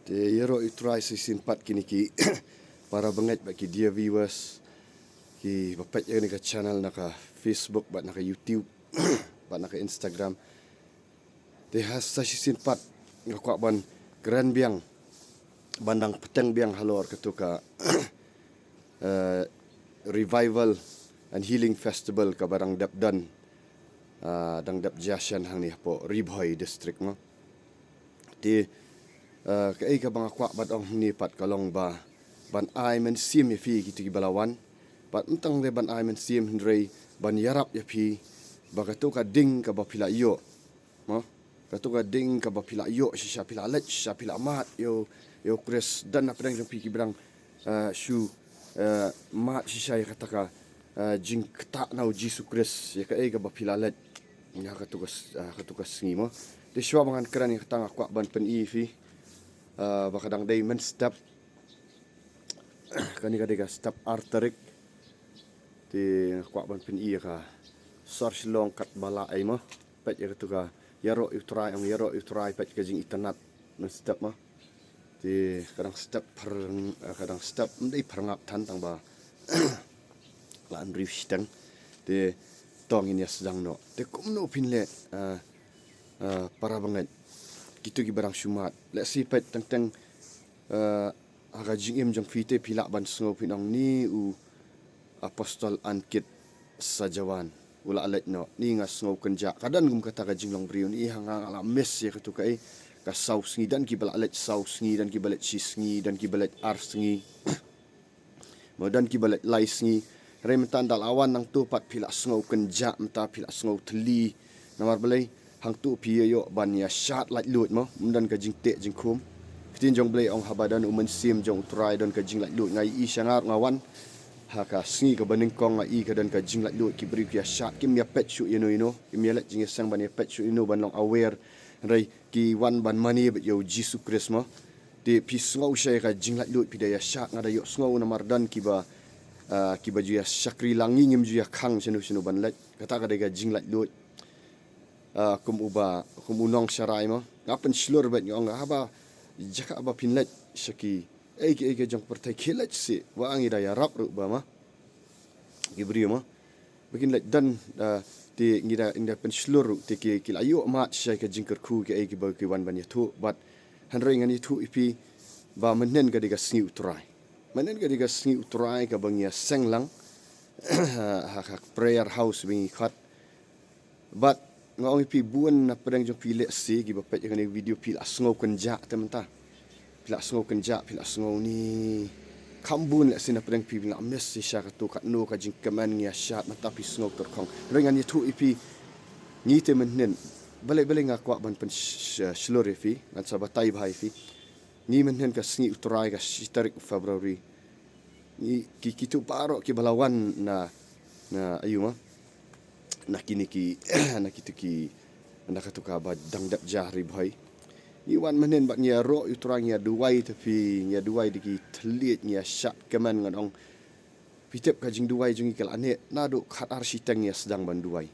Yero itry season 4 kini ki para banget bagi dia viewers ki bapak ni ka channel naka Facebook bat naka YouTube bat naka Instagram. Has sa season 4 ngakwa ban grand biang bandang peteng biang halor ketuka revival and healing festival ka barang dapdan dang dap jashan hang ni po Ribhoy district mo. Kai ka bang akwa bat ong ni pat kalong ba ban ai men sim ya fi gitu ki balawan pat entang de ban ai men sim hendrei ban yarap ya fi bagatu ka ding ka ba pila yo mo katu ka ding ka ba pila yo sha pila lech sha pila mat yo kres dan apa yang pi ki brang shu mat sha ya kata ka jing kata nau jisu kres ya kai ka ba pila lech nya katu ka singi mo de shwa bangan kran ni kata akwa ban pen i fi bakadang diamond step kani ka step arterik ti kwa ban pin iya ka source long kat bala ai mo pet ya tu ka yaro utrai pet ka jing itanat na step mo ti kadang step ndai perngap tan tang ba lan rif stang ti tong ini sedang no te kumno pin le para banget gitu ki barang syumat let's see pet tang aga jingim jang fite pilak ban sngo pinang ni u apostol ankit sajawan ula alet no ni ngas sngo kenja kadan gum kata ka jinglong briun i hanga ala mes ya ketu kai ka sau sngi dan ki bala alet sau sngi dan ki balet si sngi dan ki balet ar sngi modan ki balet lai sngi rementan dal awan nang tu pat pilak sngo kenja mta pilak sngo teli namar balai hang tu pi yo ban ya shat like lut mo mundan ka jing te jing khum kitin jong blai ong habadan umen sim jong try don ka jing like lut ngai i shangar ngawan ha ka sngi ka baning kong ngai ka dan ka jing like lut ki bri ya shat kim ya pet shu you kim ya let jing sang ban ya pet shu ban long aware rai ki wan ban mani yo jisu christmas de pi sngo shay ka jing like lut pi da ya shat ngada yo sngo na mardan ki ba ju ya shakri langi ngim ju ya khang sinu ban let kata ka de ka jing like lut kum unong syarai mo ngapen slur bet ngong haba jaka ba pinlet shaki eke jong pertai khilet si wa angi da ya rap ru ba ma gibri mo bikin let dan ti ngira inda pen slur ti ki kilayo mat shai ka jingker khu ke eke ba ki wan ban ya thu but hanrei ngani thu ipi ba menen ga diga sngi utrai ka bang ya senglang ha prayer house bingi khat but ngong pi buan na pedang jong pilek si gi bapet yang ni video pil asngau kenja tementa pil asngau kenja pil asngau ni kambun la sina pedang pi na mes si sya tu kat no ka jing keman ngia syat mata pi sngau terkong rengan ni tu ipi ni te menen balik ngak ban pen slur fi ngan sabatai bhai fi ni menen ka sngi utrai ka sitarik Februari ni ki tu paro ki balawan na ayu ma nakini ki nakatuka ba dangdap jahri bhai iwan menen bak nya ro utrang nya duai tapi nya duai diki tlit nya syak keman ngadong pitep ka jing duai jungi kal ane nadu khat arsiteng nya sedang ban duai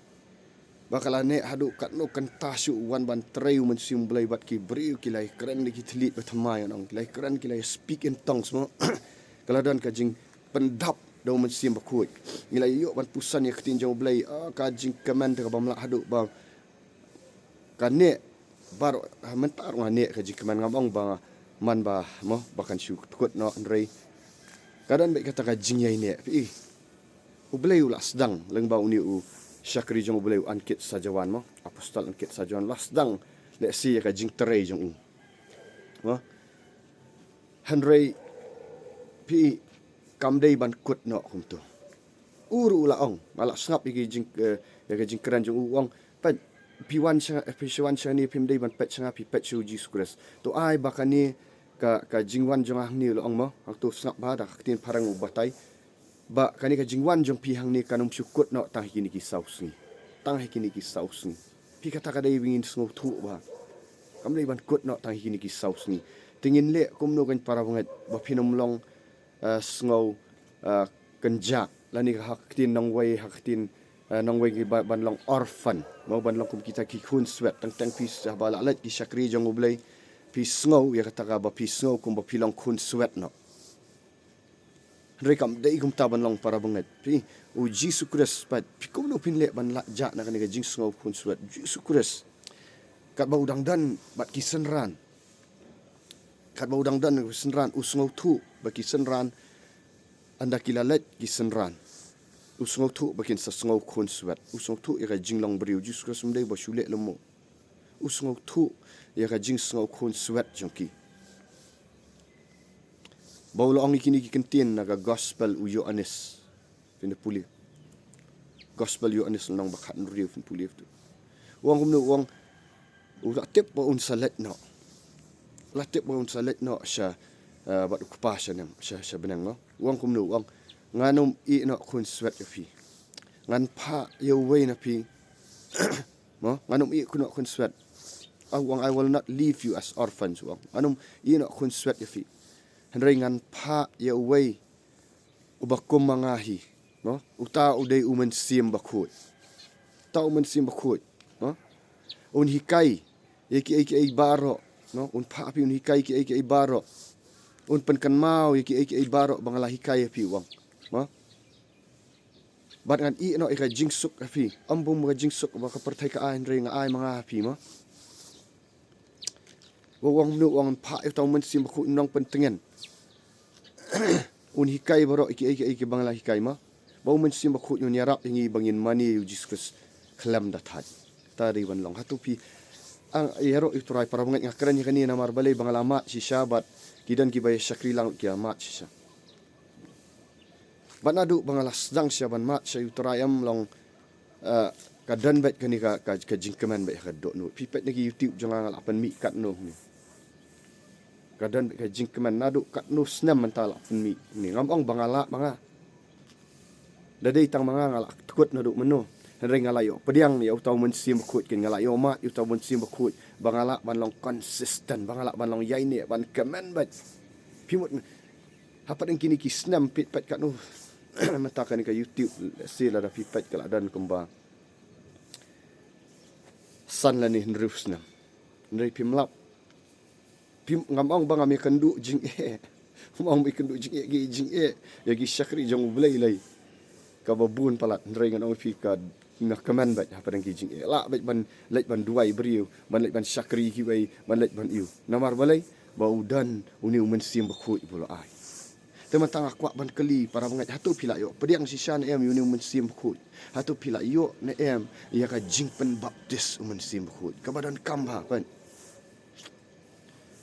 bakal ane hadu kat no kan tasu wan ban treu men sim blai bat ki briu kilai keren diki tlit batamai ngadong kilai keren kilai speak in tongues mo kaladan ka jing pendap do men sim bakut nilai yo ban pusan ya ketin jong blai ka jing keman te ka bamla hadu bang kane bar mentar ngane ka jing keman ngabong bang man ba mo bakan syu kut no rei kadan be kata ka jing yai ne pi ublai ula sedang leng ba uni u syakri jong ublai ankit sajawan mo apostol ankit sajawan las sedang le si ka jing terei jong u mo hanrei pi kamdei ban kut no kum tu uru la ong malak snap iki jing ya jing kran jong uang pat piwan sha ni pimdei ban pet sanga pi pet su Jesus Christ to ai bakani ka jingwan jong ah ni lo ong mo hak tu snap ba da tin parang ubatai ba kani ka jingwan jong pi hang ni kanum syukut no tang hini ki sausi pi kata ka dei wingin sngo thu ba kamdei ban kut no tang hini ki sausi tingin le kum no kan para banget ba pinom long sngo kenja lani haktin nong wei ki ban long orphan mau ban long kum kita ki khun swet tang pis bala let ki sakri jong ublai pi snow ya kata ba pi snow kum ba pilong kun sweat no rekam dei kum taban long para banget pi u Jesus Christ pat pi kum no pin le ban la ja na kan jing snow kun sweat Jesus Christ kat ba udang dan bat kisen ran kat ba udang dan kisen ran u snow tu ba kisen ran anda kilalet kisen ran u snow tu ba kin sa snow kun sweat u snow tu ya jing long briu Jesus Christ mdei ba shule lemo u snow tu ya jing snow kun sweat jongki Baulo ang ikini kikentin naga gospel u Yohanes fin puli. Gospel Yohanes nang bakat nuriu fin puli tu. Wang kumno wang ulah tip ba un salet no. La tip ba un salet no sya bat kupasya nang sya benang no. Wang kumno wang nganum I no kun sweat fi. Ngan pa ye way na pi. Mo nganum I kun sweat. Wang I will not leave you as orphans wang. Nganum I no kun sweat fi. Henringan pa ya uway ubakum mangahi no uta uday uman sim bakut ta uman sim bakut no un hikai yaki baro no un pa pi un hikai ki baro un penkan mau yaki baro bangala hikai pi wang no bat ngan I no ika jingsuk pi ambung mga jingsuk ba kapertai ka ai ring ai mga pi mo wang nu wang pa ita uman sim bakut nang pentengen un hikai baro iki bangla hikai ma bau men sim bakut yun yarak ingi bangin mani yu Jesus kelam dathat tari ban long hatu pi ang yero iturai para bangat ngakran ni kanina marbalay bangala mat si syabat kidan ki bay syakri lang ki mat si sya banadu bangala sedang sya ban mat sya iturai am long kadan bet kani ka jingkeman bet ka dok no pipet nagi YouTube jangan apan mi kat no ni kadan ka jingkeman nadu kat no snam mentala pen mi ni ngam bangala banga dadai tang manga ngala tukut nadu meno henry ngalayo pediang ni utau men sim bakut kin ngalayo mat utau men sim bakut bangala ban long konsisten bangala ban long yai ni ban kemen bat pimut apa deng kini ki snam pit pat kat no mentakan ka YouTube sila da pipet kala dan kemba san la ni henry snam henry pimlap ngamong bang ami kendu jing ngamong mi kendu jing ya gi syakri jong blai lai ka babun palat nrengan ong fika na kaman bat apa dang gi jing la bat ban let ban duai briu ban let ban syakri ki bai ban let ban iu namar balai bau dan uni men sim bakut pula ai teman tang aku ban keli para bangat hatu pila yo pediang sisan em uni men sim bakut hatu pila yo ne em ya ka jing pen baptis men sim bakut ka badan kamba kan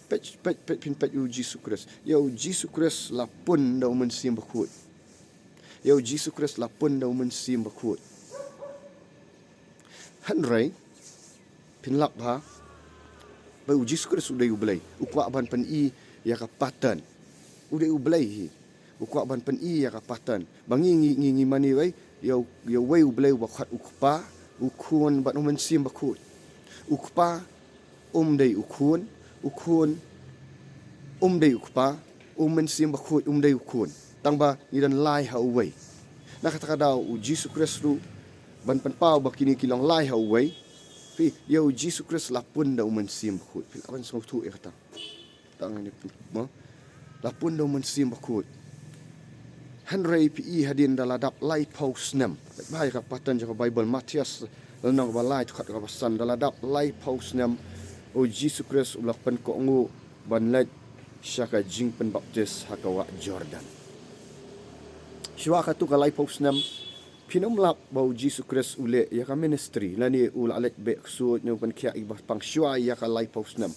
pet yu Jesus Christ. Yo Jesus Christ la pun da uman sim bakut. Yo Jesus Christ la pun da uman sim bakut. Hanrai pin lap ha. Ba Jesus Christ udai ublai. Ukwa ban pen I ya ka patan. Udai ublai hi. Ukwa ban pen I ya ka patan. Bangi ngi mani wai yo wai ublai wakat ukpa ukun ban uman sim bakut. Ukpa dai ukun dai ukpa men sim bakut dai ukun tangba idan lai ha uway nakataka u Jesus Christ ru ban pau bakini kilong lai ha uway pi yo Jesus Christ lapun da men sim bakut pi aban song tu kata tang ni mo lapun da men sim bakut Henry pi hadin daladap lai post nem bai ka patan jaka Bible Matias nang balai kat ka pasan daladap lai post nem o Jesus Christ ulak pen ko ngu banlet syaka jing pen baptis hakawa Jordan. Sywa ka tu ka life post nam pinumlap bau Jesus Christ ule ya ka ministry lani ula alet be ksud ne pen kya ibah pang sywa ya ka life post nam.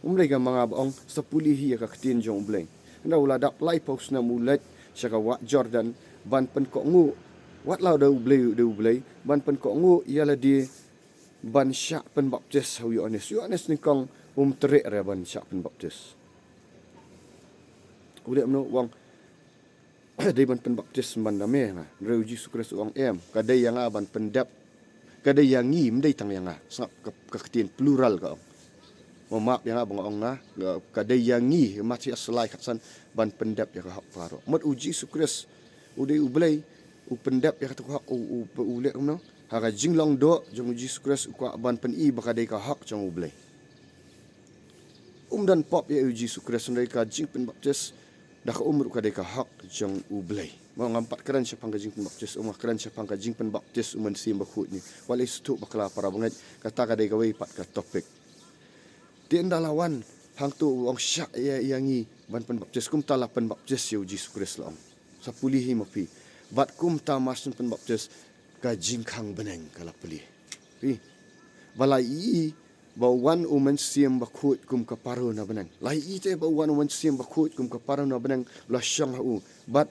Umre ga mga baong sa pulihi ya ka ktin jong bleng. Na ula dap life post nam ulet syaka wa Jordan ban pen ko ngu wat law da ublay ban pen ko ngu yala di ban syak pen baptis hu Yohanes ni kong terik re ban syak pen baptis udah mno wang dai ban pen baptis ban dame nga re Jesus Christ wang em kadai yang ban pendap kadai yang ngi mdai tang yang sap keketin plural ka mamap yang abang ong na kadai yang ngi mati aslai katsan ban pendap ya ka hak paro mat Jesus Christ udai ublai pendap ya ka hak ule mno haka jinglong do jong Jesus Christ ukwa ban pen I bakadai ka hak jong ublay dan pop ya Yesus Kristus mereka jing pen baptis dah ka umur ka deka hak jong ublay mau ngampat keren siapa ka jing pen baptis keren siapa ka jing pen baptis uman sim bakut ni wali stu bakla para banget kata ka deka wei pat ka topik tienda lawan hang tu wong syak ya yangi ban pen baptis kum tala pen baptis ya Yesus Kristus long sapulihi mapi bat kum ta masun pen baptis ka jing khang beneng kala pulih pi balai bawan uman siam bakut kum kaparu na benang lai ite bawan uman siam bakut kum kaparu na benang la syang hu bat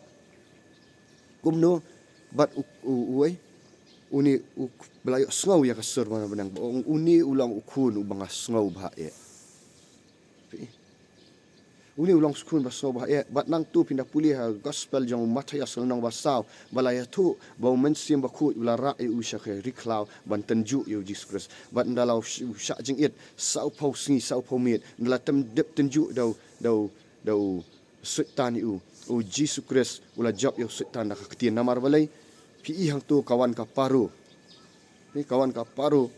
kum no bat uai uni belayo sngau ya kasur mana benang uni ulang ukun ubang sngau bah ye uni ulang skun basau bah ye bat nang tu pindah pulih gospel jong mataya selnong basau balaya tu bau men sim bakut ula ra e usha ke riklau ban tenju yu Jesus bat ndalau syak jing it sau pau singi sau pau mit ndala tem dep tenju dau sultan yu o Jesus ula job yu sultan ka ketien namar balai pi hang tu kawan ka paru ni kawan ka paru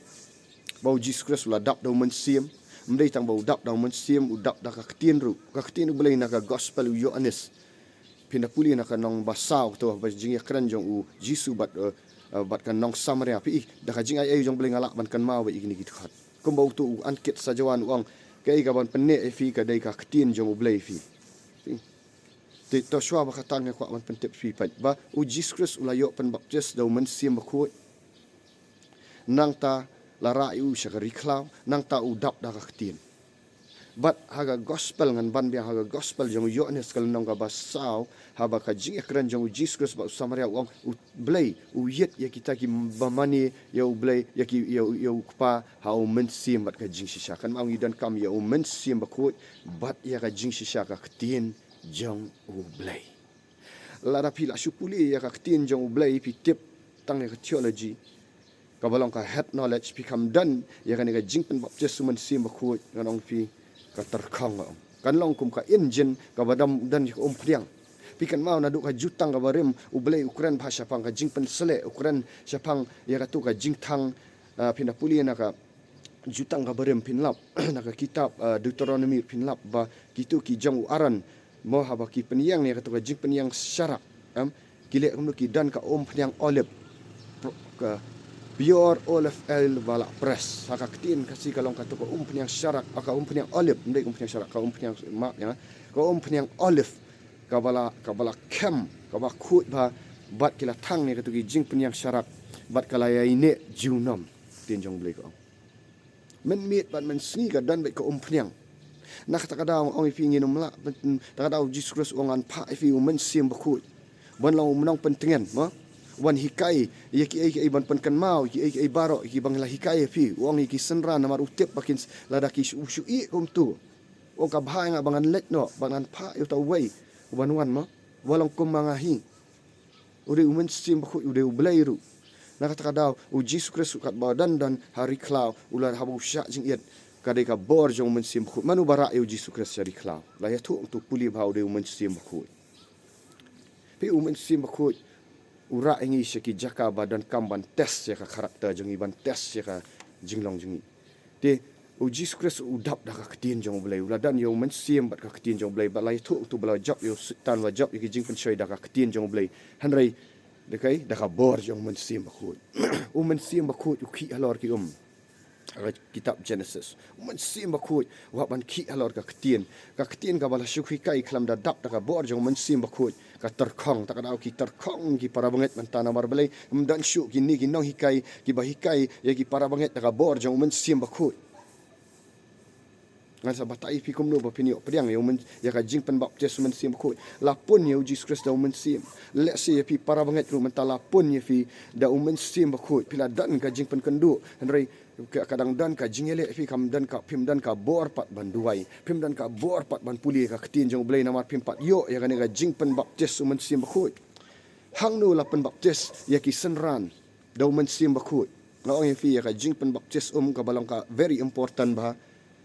bau Jesus ula dap dau men sim mendai tang bau dap dau men sim udap da ka ketien balai na ka gospel yu Yohanes pindah puli na ka nong basau tu ba jing kran jong u Jesus bat kan nong Samaria pi da ka jing ai jong balai ngalak ban kan mau igni git khat kum bau tu ankit sajawan uang kai ka ban penne fi ka dai ka ketien jong balai fi ti to shwa ba katang ko ban pentep fi pa ba u Jesus ula yo pen baptis dau men sim bakut nang ta lara yu syakari klau nang ta udap da ka ketien bat haga gospel ngan ban biang haga gospel jong Yohanes kal nong ka basau haba ka jing ekran jong Jesus ba Samaria wong blay u yet ya kita ki bamani ya blay ya ki ya pa ha u mensim bat ka jing shisha kan mau dan kam ya u mensim bakut bat ya ka jing shisha ka ketien jong u blay lara pila supuli ya ka ketien jong u blay pi tip tang ya theology kabalong ka head knowledge become done ya kan ga jing pen baptis suman sim bakut nganong pi ka terkhang kan long kum ka engine ka badam dan ka priang pikan mau na du ka jutang ka barim ublay ukran bhasha pang ka jing pen sele ukran syapang ya ka tu ka jing thang pinapuli na ka jutang ka barim pinlap na ka kitab Deuteronomy pinlap ba kitu ki jang aran mo haba ki penyang ni ka tu ka jing penyang syarak kile kum ki dan ka penyang olive ka pure olive oil bala press haka ketin kasi kalong katu ko penyang syarak aka penyang olive ndai penyang syarak ka penyang mak ya ka penyang olive ka bala kem ka ba khut ba bat kila thang ni katu ki jing penyang syarak bat kala ya ine junam tin jong blai ko men mit bat men sni ka dan ka penyang nak ta kada ong ifi nginum la ta kada Jesus ongan pa ifi men sim bakut ban long menang pentingan ma wan hikai yaki ai ban pankan mau ki ai baro ki bangla hikai fi wong ki senra namar utip bakin ladaki usu I kum tu wong ka bhai nga bangan let no bangan pa yu ta wei wan ma walang kum mangahi uri umen sim bakut ude ublairu nak kata daw u Jesus Kristus kat badan dan hari klau ular habu syak jing iet kadai ka bor jong men sim bakut manu bara yu Jesus Kristus hari klau la ya tu untuk puli bau de umen sim bakut pi umen sim bakut ura ingi syaki jaka badan kamban test ya ka karakter jong iban test ya ka jinglong jingi te u Jesus Kristus udap da ka ketien jong blai uladan yo men sim bat ka ketien jong blai balai tu bala job yo tan wa job ki jing pen choi da ka ketien jong blai hanrei dekai da ka bor jong men sim bakut men sim bakut u ki halor ki kitab Genesis men sim bakut wa ban ki halor ka ketien ka bala syukhi kai klam da dap da ka bor jong men sim bakut ka terkhong tak ada ki terkhong ki para banget mentana mar belai mdan syuk ki ni ki nong hikai ki ba hikai ya ki para banget ka bor jong men sim bakut ngan sa batai pi kum no ba pinio priang ya men ya ka jing pen baptis men sim bakut lapun ya Jesus Kristus da men sim let se ya pi para banget ru mentala pun ya fi da men sim bakut pila dan ka jing pen kendu henry kadang dan ka jingele fi kam dan ka pim dan ka bor pat banduai pim dan ka bor pat ban puli ka ketin jong blai namar pim pat yo ya ka jing pen baptis men sim bakut hang no la pen baptis ya ki senran da men sim bakut ngong fi ya ka jing pen baptis ka balong ka very important ba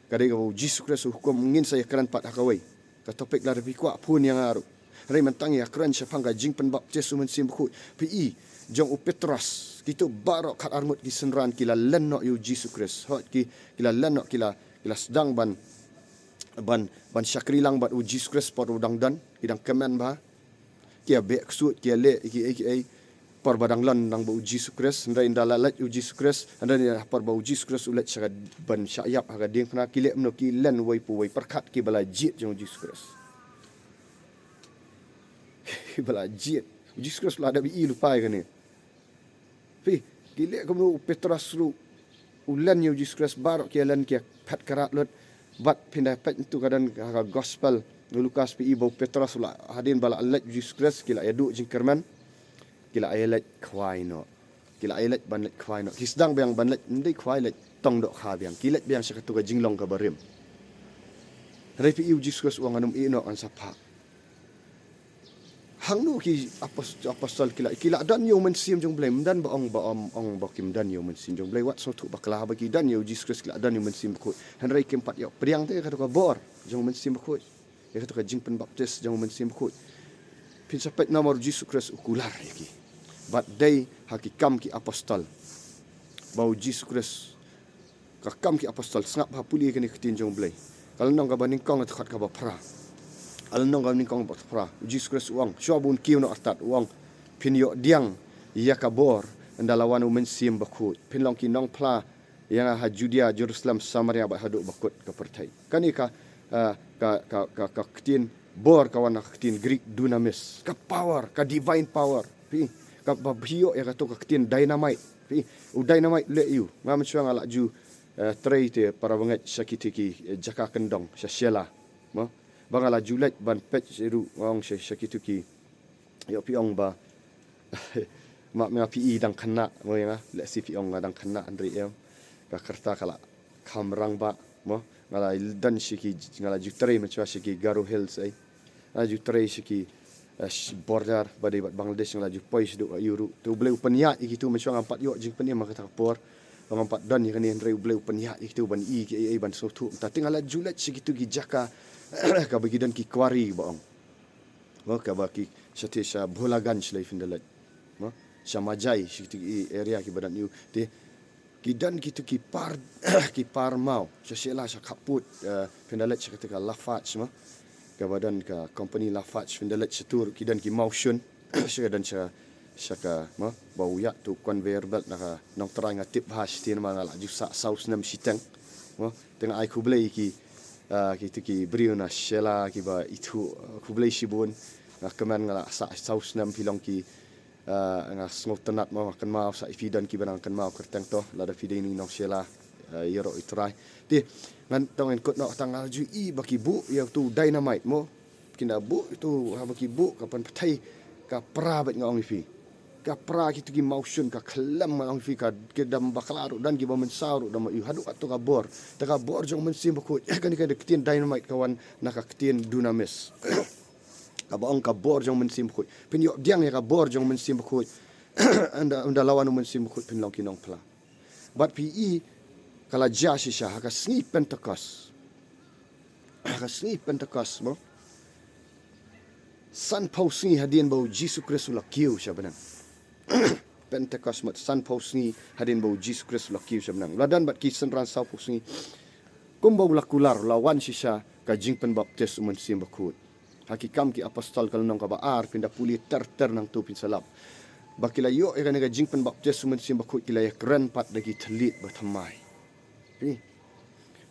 kadai ka Jesus Kristus hukum ngin saya keran pat hakawai ka topik la repi kwa pun yang aru rei mentang ya keran syapang ka jing pen baptis men sim bakut pi jong Petrus kitu barok kat armut ki senran kila lenok yu Jesus Kristus hot kila lenok kila sedang ban ban syakrilang bat uji skres pot udang dan kidang kemen ba kia be ksut kia le ki par badang lan nang ba uji skres ndai ndalalat uji skres ndai par ba uji skres ulet syaga ban syayap haga ding kena kile mno ki len wai pu wai perkat ki bala jit jong uji skres bala jit uji skres la ada bi lupai kan ni pi kile kamu petras ru ulan uji skres barok kia len kia pat karat lot bat pindah pet itu kadan gospel Lukas pi ibo Petrus la hadin bala alat Jesus Christ kila yadu jingkerman kila ayelat khwaino kila ayelat banlet khwaino hisdang biang banlet ndai khwailet tong dok kha biang kilet biang sakatu ka jinglong ka barim repi iu Jesus Christ uang anum ino an sapa hangnu ki apostol kila dan yo men sim jong blem dan ba ong ba kim dan yo men sim jong blem wat so tu bakla bagi dan yo Jesus Christ kila dan yo men sim ko hanrai kim pat yo priang te ka bor jong men sim ko ya ka jingpen baptis jong men sim ko pin sapet nomor Jesus Christ ukular yaki but day hakikam ki apostol bau Jesus Christ ka kam ki apostol sngap ha puli ke ni kitin jong blem kalau nong ka baning kong at khat ka ba pra alnong kami kong pra Jesus Christ uang syabun kiu no atat uang pinyo diang yakabor ndalawan umen sim bakut pinlong kinong pla yang ha Judea Jerusalem Samaria ba haduk bakut ka pertai kani ka ketin bor kawan ketin Greek dunamis ka power ka divine power pi ka babio ya ka to ketin dynamite pi u dynamite le you ngam chuang ala ju tray te para banget sakitiki jaka kendong syasiala mo bangala julet ban pet seru wang syakituki yo piong ba mak me pi dang kena mo yang le si piong dang kena andri em ka kerta kala kamrang ba mo ngala dan shiki ngala jutre macam shiki Garo Hills ai jutre shiki border badai bat Bangladesh ngala ju pois do yuru tu bleu penya ikitu macam ampat yo jing penya maka takpor ampat dan ni kan andre bleu penya ikitu ban i ki ban sotu ta tingala julet shikitu gi jaka ka bagi dan ki kwari baong mo ka baki shatisha bholaganj lai findalat mo samajai shiti area ki badan yu te ki dan ki tu ki par mau shela sha kaput findalat shakata lafat mo ka badan ka company lafat findalat shatur ki dan ki motion shaka dan shaka mo bau ya tu conveyor belt na nong terang tip hash tin ma la ju sa saus nam sitang mo tengah ai kublai ki kita ki beriu na shela ki ba itu kublai shibun keman ngala sa saus nam pilong ki nga smok tenat ma makan mau sa ifidan ki banang kan mau kerteng to lada fideni no shela yero itrai ti ngan tong en kot no tangal ju i baki bu ya tu dynamite mo kinda bu itu ha baki bu kapan petai ka pra bat ngong ifi ka pra kitu ki motion ka kelam ngong ifi ka kedam baklaru dan ki ba mensaru dam yu hadu atau ka bor ta ka bor jong mensim bakut kan ka ketin dynamite kawan na ka ketin dunamis ka ba ong ka bor jong mensim bakut pin yo diang ya ka bor jong mensim bakut anda lawan mensim bakut pin long kinong pla but pe kala jasisha ha ka sni pentecost mo san pausi hadin bau Jesus Christ la kiu syabanan Pentecost mat san pausi hadin bau Jesus Christ la kiu syabanan ladan bat ki san ran sau pausi kumbau lakular lawan sisa ka jingpen baptis umun sim bakut hakikam ki apostol kal nong ka baar pinda puli ter nang tu pin salap bakila yo e ka jingpen baptis umun sim bakut kila ya kran pat dagi telit batamai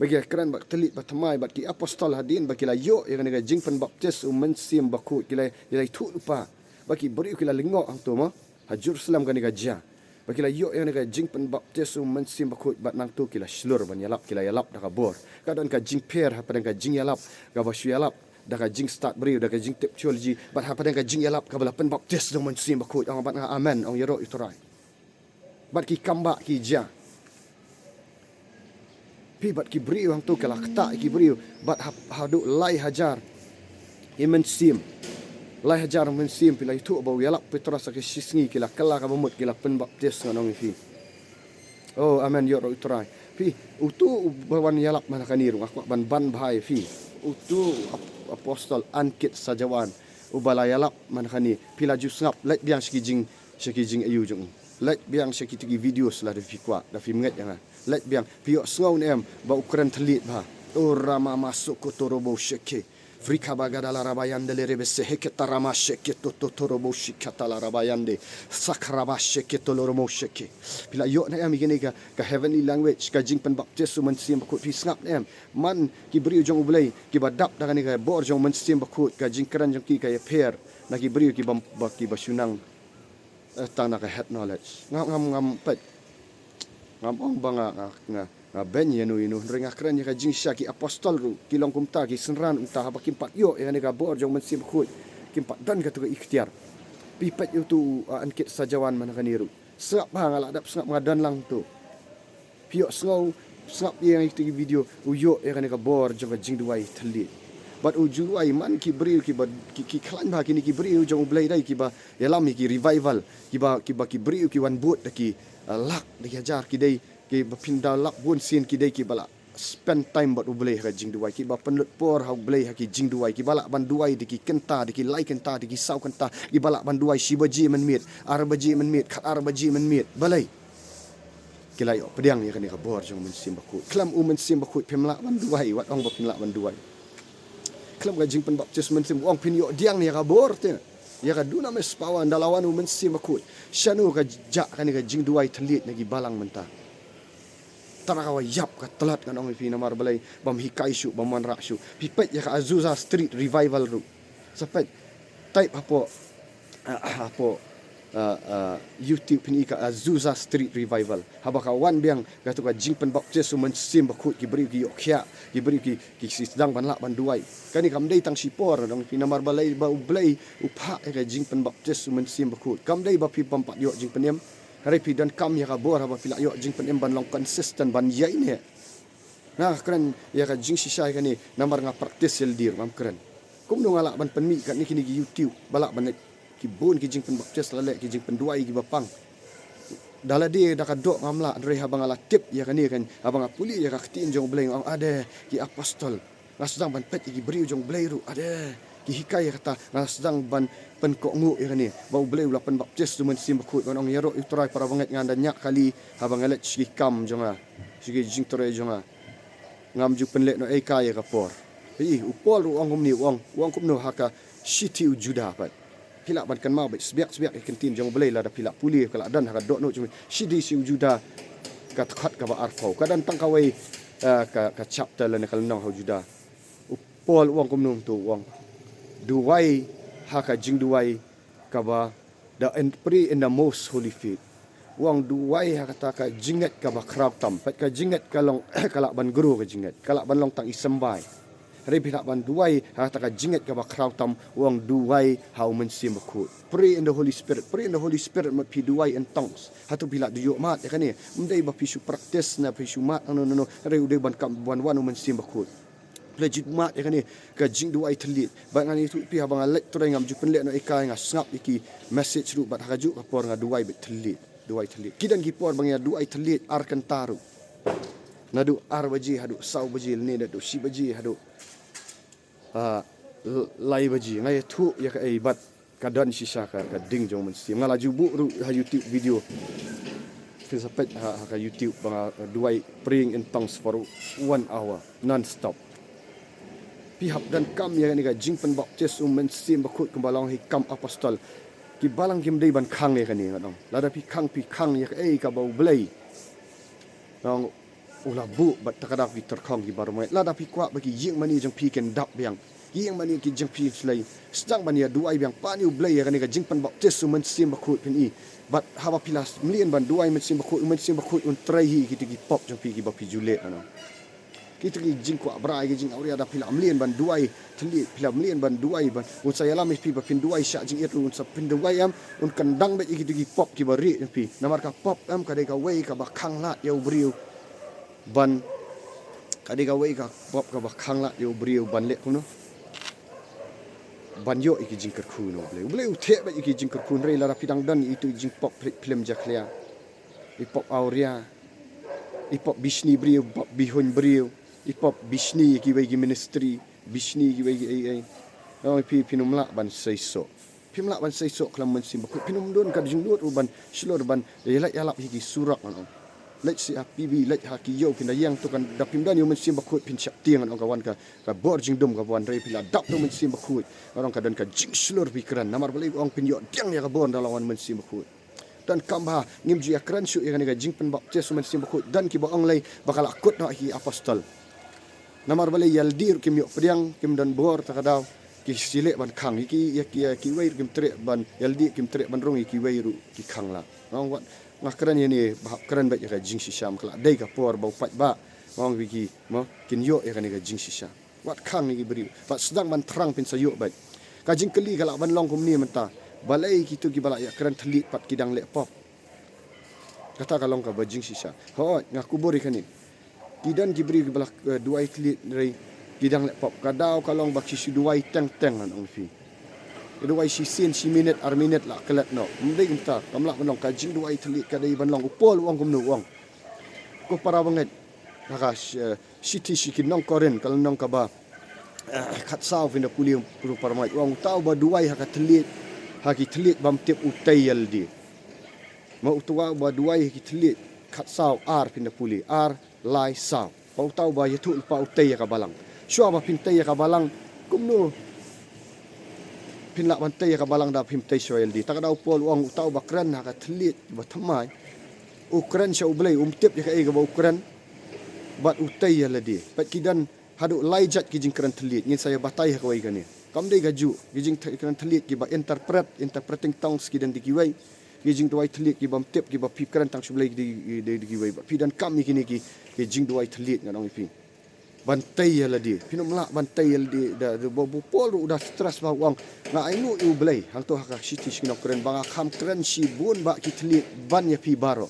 bagi kran bak telit batamai bat ki apostol hadin bakila yo yang nega jingpen baptis mensim bakut kila tu lupa baki beri kila lingok ang tu mo ha Jerusalem kan nega ja bakila yo yang nega jingpen baptis mensim bakut bat nang tu kila slur ban yalap kila yalap dak bor kadan ka jingper ha padan ka jing yalap ka basu yalap dak jing start beri dak jing theology bat ha padan ka jing yalap ka bala pen baptis mensim bakut ang bat amen ang yero iturai bat ki kamba ki ja pi bat ki beriu hang tu kala kata ki beriu bat hadu lai hajar imensim lai hajar mensim pila itu bau yalap Petrus ke sisngi kila kala ka bemut kila pen baptis nganong fi oh amen yo ro itrai pi utu bawan yalap mana kaniru aku ban bahai fi utu apostol ankit sajawan ubala yalap mana kani pila ju ngap let biang sikijing ayu jung let biang sikitigi video selah de fi kwa da fi menget yang let biang piok sngau nem ba ukran telit ba Rama masuk kotorobo sheke. Frika bagadala rabayande le rebese heketarama sheke totorobo shikatala rabayande sakraba sheke toloromo sheke. Bila yo na am igini ka heavenly language ka jingpan baptisu man sim bakut pi snap em man ki bri jong ublay ki badap daga ni ka bor jong man sim bakut ka jingkran jong ki ka per na ki bri ki bam ki basunang tana ka head knowledge ngam pet ngam ong banga nga ben yenu ringa kran ka jing sha ki apostol ru ki long kumta ki senran unta ha bakim pat yo ya ni ka bor jong man sim bakut kim pat dan ka tu ikhtiar pi pet yu tu ankit sajawan man ka niru sengap hang ala dap sengap ngadan lang tu pio sengau sengap yang itu video uyo ya kan ka bor jong jing duai thali but uju ai man ki bri ki klan ba kini ki bri jong blai dai ki ba yalam ki revival ki bri ki wan boot ki lak de ajar ki dai ki pindah lak bun sin ki dai ki bala spend time buat ublai ka jing duai ki ba penlut por ha ublai ha ki jing duai ki bala ban duai de ki kenta de ki like kenta de ki sau kenta ki bala ban duai shibaji man mit arbaji man mit khat arbaji man mit balai kilai pediang ya kan ka bor jong men sim bakut klam men sim bakut pemla ban duai wat ong ba pemla ban duai klam ka jing pen baptis men sim ong pin yo diang ya ka bor te ya ka duna mes pawan dalawan men sim bakut shanu ka ja kan ka jing duai thlit nagi balang menta tarawa yap ka telat kan ong pi namar balai bam hikai shu bam man ra shu pipet ya ka Azusa Street revival ru sapet type apa YouTube ni ka Azusa Street revival haba ka wan biang ka tu ka jingpen baptis men sim bakut ki beri ki yokhya ki beri ki sidang ban lak ban duai kani kam dei tang sipor dong pi namar balai ba ublai upha ka jingpen baptis men sim bakut kam dei ba pi pampat yo jingpen em hari pi dan kam ya ka bor haba pila yo jingpen em ban long consistent ban yai ne nah keren ya ka jing sisai kani namar nga praktis sel dir mam keren kum dong ala ban penmi kan ni kini ki YouTube balak ban ki bun ki jing pen baptis lalek ki jing pen duai ki bapang dala dia dak dok ngamla dari habang ala tip ya kan ni kan abang apuli ya ka tin jong bleng ang ade ki apostol ngasdang ban pet ki beri jong blairu ade ki hikai kata ngasdang ban pen kok ngu ya kan ni bau bleu la pen baptis tu men sim bakut ong yaro utrai para banget nganda nyak kali habang alet ki kam jonga sigi jing tore jonga ngam ju pen lek no ai kai ka por upol ru ong ni wong kum no haka shiti juda pat pilak ban kan mau sebiak ikan tin jong belai la da pilak puli kala dan ha dok no cuma shidi si juda ka khat ka ba arfau ka dan tang kawai ka chapter la kal nong ha juda upol wong kum num tu wong duai ha ka jing duai ka ba the entry in the most holy faith wong duai ha kata ka jingat ka ba krap tam pat ka jingat ka long kala ban guru ka jingat kala ban long tang isembai Rebi nak ban duai ha taka jinget ka bakraw tam wang duai how men sim bakut pray in the holy spirit mat pi duai in tongues hatu bila du yo mat ya kan ni mdai ba pi su practice na pi su mat no re ude ban kam ban wan men sim bakut legit mat ya kan ni ka jing duai telit ba ngani tu pi abang alek tu ngam jupen lek no ikai ngap iki message ru bat haju ka por nga duai bet telit kidan ki por bang ya duai telit ar kan taru nadu ar baji hadu sau baji ni nadu shi baji hadu lai baji ngai thu ya ka ai bat kadan sisa ka ding jong men sim ngala jubu ru ha YouTube video fisapet ha ka YouTube bang duai praying in tongues for 1 hour non stop pihap dan kam ya ni ka jingpen baptis men sim bakut kembalang hikam apostol ki balang kim dei ban khang ni ka ni ngadong lada pi khang ya ka ai ka bau blai nong ula bu bat takadak vi terkhong ki barmai lada pi kwa bagi ying mani jang pi ken dap biang ying mani ki jang pi slai sedang mani duai biang pani blai ya kan ka jingpan baptis men sim bakut pen i bat haba pilas mlien ban duai men sim bakut un trai hi ki pop jang pi ki ba pi julet ano kita ki jing kwa brai ki jing auria da pila mlien ban duai thli pila mlien ban duai ban un saya lam pi ba pin duai sha jing et un sa pin duai am un kandang be ki pop ki ba ri pi namar ka pop am ka de ka wei ka ba khang lat yau briu ban kadi ka wei ka pop ka ba khang la yo briu ban le kuno ban yo iki jingker kuno ble uthe ba iki jingker kun re la pidang dan itu jing pop film jaklia i pop auria i pop bishni briu pop bihun briu i pop bishni ki wei ministry bishni ki wei ai no pi pinum la ban seiso pim la ban seiso klam men sim pinum don ka jing dot ban shlor ban yelak yalap hiki surak no lech si PB lech haki yo pin yang tu kan dapim dan yo mensim bakut pin siap tiang orang kawan ka bor jing dum kawan rei pila dap tu mensim bakut orang ka dan ka jing slur pikiran namar balik orang pin yo tiang ya ka bor lawan mensim bakut dan kamba ngim ji akran syu ya ka jing pen baptis mensim bakut dan ki ba anglai bakal akut na hi apostol namar balik yal dir kim yo priang kim dan bor takadaw ki silek ban khang ki wei kim tre ban yal di kim tre ban rong ki wei ru ki khang la orang wat ngakran ni bahap kran baik ya jing sisam kala dai ka por bau pat ba mong wiki mo kin yo ya ni ka jing sisa wat khang ni beri pat sedang ban terang pin sayuk baik ka jing keli kala ban long kum ni menta balai kitu ki balak ya kran telik pat kidang lek pop kata kalong ka bajing sisa ho ngaku bori kan ni kidan ki beri balak duai telik dari kidang lek pop kadau kalong bak sisi duai teng-teng an ong fi duai sisin si minit ar minit la kelat no mending ta kamlak menong kajing duai telik kadai banlong upol wang kumnu wang ko para banget maka siti sikin nong koren kalau nong kaba khat saw vinda puli puru parmai wang tau ba duai haka telik haki telik bam tip utayal di mau tua ba duai haki telik khat saw ar vinda puli ar lai saw pau tau ba yetu pa utay ka balang syua ba pintai ka balang kumnu pinlak bantai ka balang da pimtai soil di takada upol wang utau bakran ha ka telit ba thamai ukran sya ublai tip ya ka e ga ba ukran bat utai ya ladi pat kidan hadu laijat ki jingkran telit ngin saya batai ha ka wai gani kam dei gaju ki jing kran telit ki ba interpreting tongues ki dan di ki wai ki jing duai telit ki bam tip ki ba pipkran tang sublai di ki wai ba pidan kam ni kini ki jing duai telit nganong ipi bantai ya ladi pinum lak bantai ya ladi da bobu pol udah stres ba wang na ainu u blai hang to haka siti skinok keren banga kham keren si bun ba kitli ban ya pi baro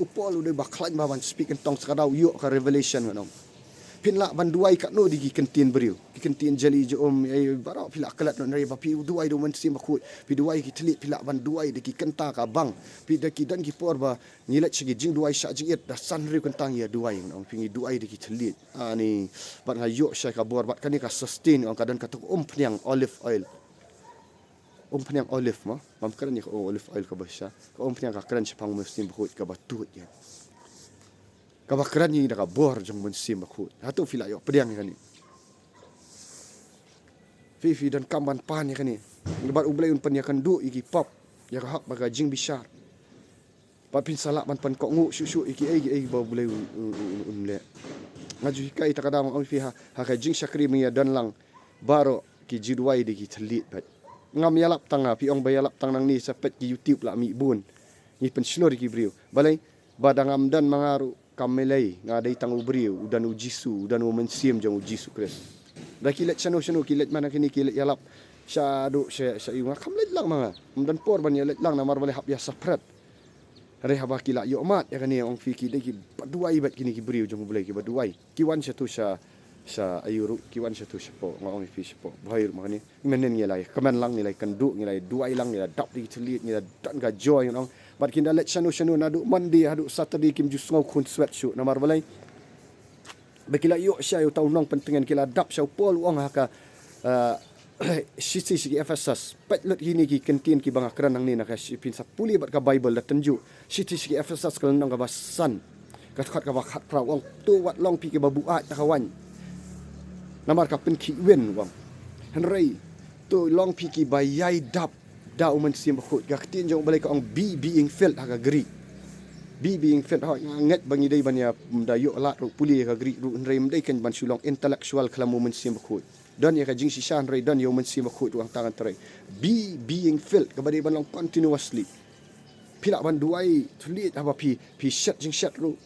u pol udah baklan ba ban speak in tongues kadau yo ka revelation nganong pin lak ban duai kat no di kentin beriu di kentin jali je om baro pilak kelat no nari ba pi duai do men sim bakut pi duai kitli pilak ban duai de ki kenta ka bang pi de ki dan ki por ba nyilat sigi jing duai sya jing et da san ri kentang ya duai nong pingi duai de ki telit ani ban hayo sya ka bor bat kan ni ka sustain on kadan katuk pniang olive oil pniang olive ma mam kan ni olive oil ka basya ka pniang ka kran chapang muslim bakut ka batut ya kabakran ni da ka bor jong muslim bakut hatu fila yo pediang kan ni fifi dan kamban pan ya kan ni lebat ublai un pan ya kan du iki pop ya ka hak baga jing bisar papin salak ban pan kok ngu su iki ba ublai un le ngaju hikai takadam on fi ha ka jing sakri mi dan lang baro ki jidwai de ki telit bat ngam yalap tanga pi ong bayalap tang nang ni sapet ki youtube la mi bun ni pen slor ki brio balai badangam dan mangaru kamelai ngadai tang ubriu dan ujisu dan mensim jong ujisu kres da kilet chanu kilet mana kini kilet yalap syadu sya iu kamlet lang manga dan por ban yalet lang namar balai hap ya saprat re haba kila yo mat ya kani ong fiki de ki baduai bat kini ki briu jong bulai ki baduai kiwan satu sya ayuru kiwan satu syapo ngong fi syapo bahir makani menen ngelai kaman lang nilai kendu nilai duai lang nilai dap di telit nilai dan ga joy ngong bat kinda let chanu nadu mandi hadu saturday kim ju ngau kun sweat shoot namar balai bekila yo sya yo tau nong pentingan kila dap sya pol wong haka sisi Efesus patlut hini ki kentin ki banga kran nang ni nak pin sa puli bat ka bible la tenju siti Efesus kal nang ka basan kat ka khat pra wong tu wat long pi ki babu a ta kawan namar ka pen ki wen wong henrei tu long pi ki bayai dap da umen sim khut ga tin jong balai ka ong being felt ha gri being felt ha nget bangi dai banya da yo lat ru puli ka gri ru henrei mdai kan ban sulong intellectual kala umen sim khut dan ya ka jing si shan rai dan yo men sim khut wang tangan terai being felt ka badi ban long continuously pila ban duai tulit apa pi shat jing shat ru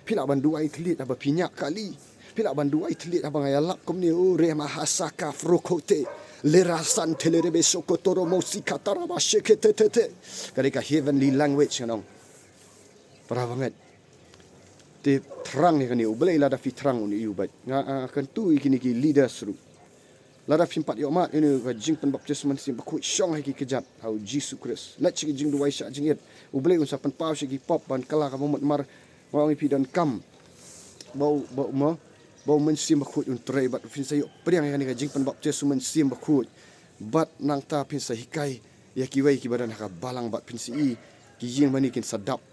pila ban duai tulit apa pi nyak kali pila ban duai tulit apa ngayalak kom ni re mahasaka frokote lerasan telerebe sokotoro musika taraba shekete kadika heavenly language kanong para banget ti terang ni kani ubelai lada fi terang uni ubat nga kan tu ikini ki leaders ru lada fi empat yomat ini ka jing pen baptisman sim bakut syong haki kejat hau Jesus Christ let chi jing duai sya jing et ubelai unsa pen pau sigi pop ban kala ka momot mar wangi pi dan kam bau mensim bakut untrai bat fin sayo priang yani ka jing pen baptisman sim bakut bat nang ta pin sa hikai ya ki wai ki badan ka balang bat pin si ki jing mani kin sadap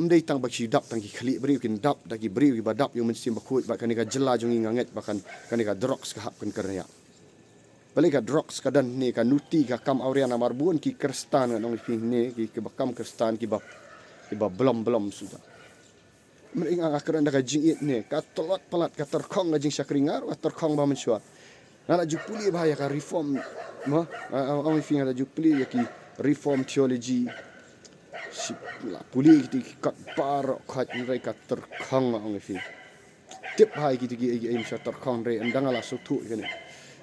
mdei tang bak sidap tang ki khali bri kin dap da ki bri ki badap yo mensim bakut ba kanika jela jongi nganget bakan kanika drox ka hap kan kernya balik ka drox ka dan ni ka nuti ka kam auriana marbun ki kristan nong fi ni ki bakam kristan ki ba belum sudah meringa akran da ka jingit ni ka tolot palat ka terkong ga jing sakringar wa terkong ba mensua nala jupuli bahaya ka reform mo ang fi ngada jupuli ya ki reform theology si puli ki kat par khat ngai ka terkong ang fi tip hai ki gi ai msa terkong re andangala sutu kene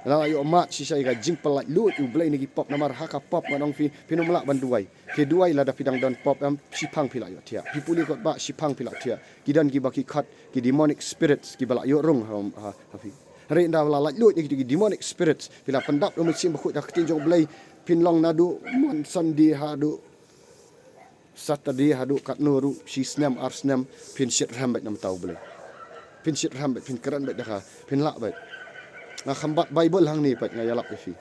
la yo mat si sai ga jing pelat lut u blai ni pop namar haka pop ngadong fi pinumla banduai ke duai la da pidang don pop am sipang pila yo tia pipuli kot ba sipang pila tia kidan ki baki khat ki demonic spirits ki bala yo rung ha fi hari nda la lut ni ki demonic spirits pila pendap lo mesim bakut da ketinjong blai pinlong nadu mon sandi hadu Saturday hadu kat nuru si snam arsnam pin shit rambet nam tau blai pin shit rambet pin keran bet da pin lak bet nga khambat bible hang ni pat nga yalap fi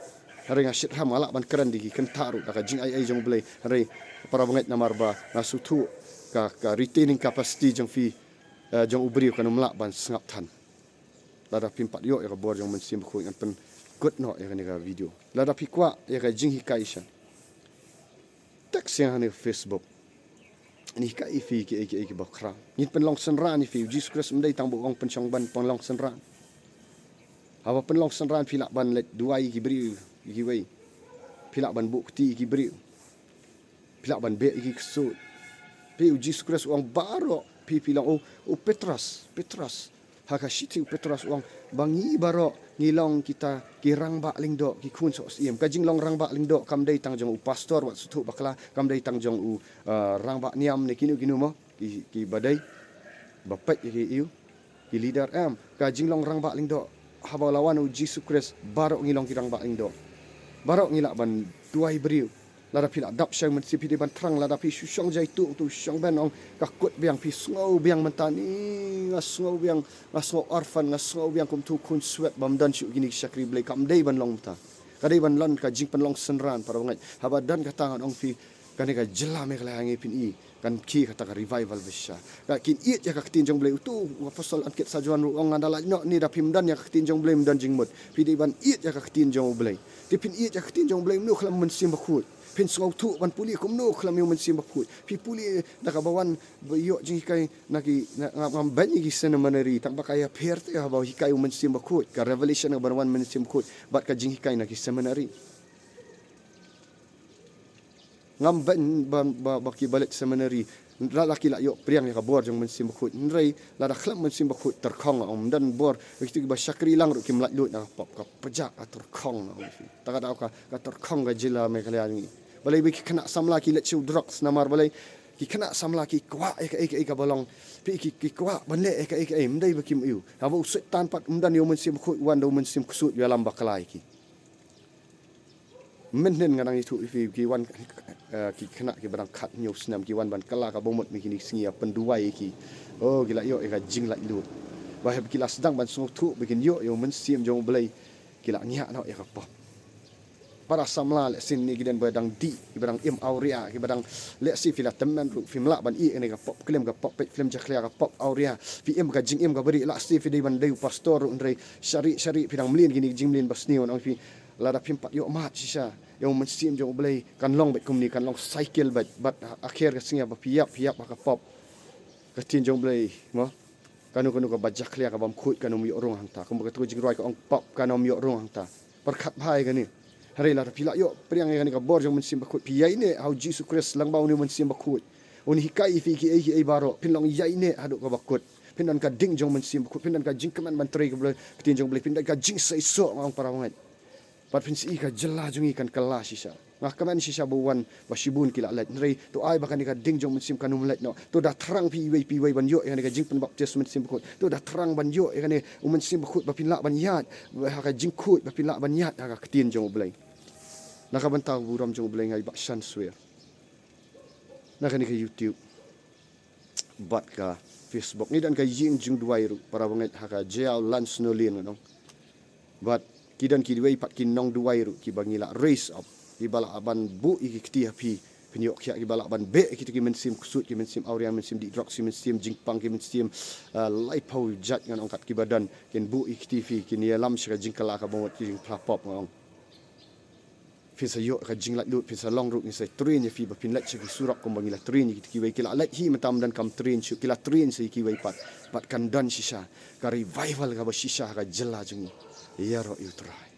hari nga shit ham alak ban keran digi kentaru da jing ai jong blai hari para banget namar ba nga sutu ka retaining capacity jong fi jong ubri ka numlak ban sngap than lada pimpat yo ya bor jong mensim khu ngan pen good no ya ni ka video lada pikwa ya ka jing hikai sha teks yang ni Facebook ni kai fi ki bakra ni pen long senra ni fi Jesus Christ mdai tang bu ong pen chong ban pong long senra hawa penlong senran pilak ban let duai ki beri ki wei pilak ban bukti ki beri pilak ban be ki kesut pe uji sukres uang baro pi pilang Petras haka shiti Petras uang bangi baro ngilong kita ki rang bak ling dok ki kun so siem kajing long rang bak ling dok kam dai tang jong u pastor wat sutu bakla kam dai tang jong u rang bak niam ne kinu mo ki badai bapet ki iu ki leader am kajing long rang bak ling dok haba lawan uji sukres barok ngilong kirang bak indo barok ngilak ban tuai beriu lada pila dap syang men sipi ban terang lada pi syong jai tu syong ben ong kakut biang pi sngau biang mentani ngasngau biang ngasngau orphan ngasngau biang kum tu kun swet bam dan syuk gini syakri blai kam dei ban long ta kadai ban lon ka jing pen long senran para ngai haba dan ka tangan ong fi kane ka jela me kala ngai pin i kan ki kata ka revival besya ka kin i ya ka tinjong blai tu apostol angket sajuan ong andala no ni da pimdan ya ka tinjong blai mdan jingmut pi di ban i ya ka tinjong blai ti pin i ya ka tinjong blai nu khlam men sim bakut pin sngau tu ban puli kum nu khlam men sim bakut pi puli da ka bawan yo jing kai na ki ngam ban gi seminary tak bakaya pher te ha ba hikai men sim bakut ka revelation ga ban men sim bakut bat ka jing hikai na ki seminary ngam ban baki balik seminary laki la yo priang ya bor jong mensim bakut nrei la da khlam mensim bakut terkhong om dan bor itu ba syakri lang ru kim lut na pop ka pejak atur khong na ta ka ka terkhong ga jila me kala ni balai bi kena samla ki let chu drugs namar balai ki kena samla ki kwa ka bolong pi ki kwa ban le ka mdai ba kim yu ha ba usut tan pat umdan yo mensim bakut wan do mensim kusut ya lam baklai ki menen nganang itu ki wan ki kena ki barang khat nyu snam ki wan ban kala ka bomot mi kini singia penduai ki gila yo ka jing lak lu ba heb kila sedang ban sung thu bikin yo mensim jong blai kila nya no ya ka pop para samla le sin ni gidan badang di ki barang im auria ki barang le si fila temen ru film la ban i ne ka pop klem ka pop film jaklia ka pop auria fi im ka jing im ka beri la si fi ban dei pastor undrei syari pidang mlin gini jing mlin basni on fi lada pimpat yo mat sisa yang mensim jong blai kan long bet kumni kan long cycle bat akhir ka singa ba piap ka pop ka tin jong blai mo kanu ka bajak lia ka bam khut kanum yo rong hangta kum ka tu jing roi ka ong pop kanum yo rong hangta perkhat bhai ka ni hari la pila yo priang ka ni ka bor jong mensim ba khut piyai ne how Jesus Christ lang ba ni mensim ba khut uni hikai fi ki ai baro pinlong yai ne hadu ka bakut pindan ka ding jong mensim ba khut pindan ka jing keman ban trei ka blai tin jong blai pindan ka jing sai so ang para ngat pat pinsi ka jela jungi kan kala sisa ngah kaman sisa buwan basibun kila let nrei to ai bakan ka ding jong mensim kanum let no to da terang pi wei ban yo yang ka jing pen baptism mensim khut to da terang ban yo yang ne mensim khut bapin la ban yat ka jing khut bapin la ban yat ka ketin jong blai na ka bantang buram jong blai ngai bak shan swear na ka ni ka YouTube bat ka Facebook ni dan ka ying jing duai ru para banget ha ka jail lunch no lin no but kidan ki wei pat kin nong duai ru ki bangila raise up ki bala aban bu iki kti hapi Penyok kia ki balak ban be kita ki mensim kusut ki mensim aurian mensim didroksi mensim jingpang ki mensim lai pau jat ngan angkat ki badan ken bu iktifi ki ni lam sira jingkala ka bongot ki jing plapop ngong fisa yo ka jing lat lut fisa long rut ni sai trin ye fi ba pin lat chi surak ko bangila trin ki wei kila lat hi matam dan kam trin chu kila trin sai ki wei pat kan dan shisha ka revival ka ba shisha ka jela jing ya ro utrai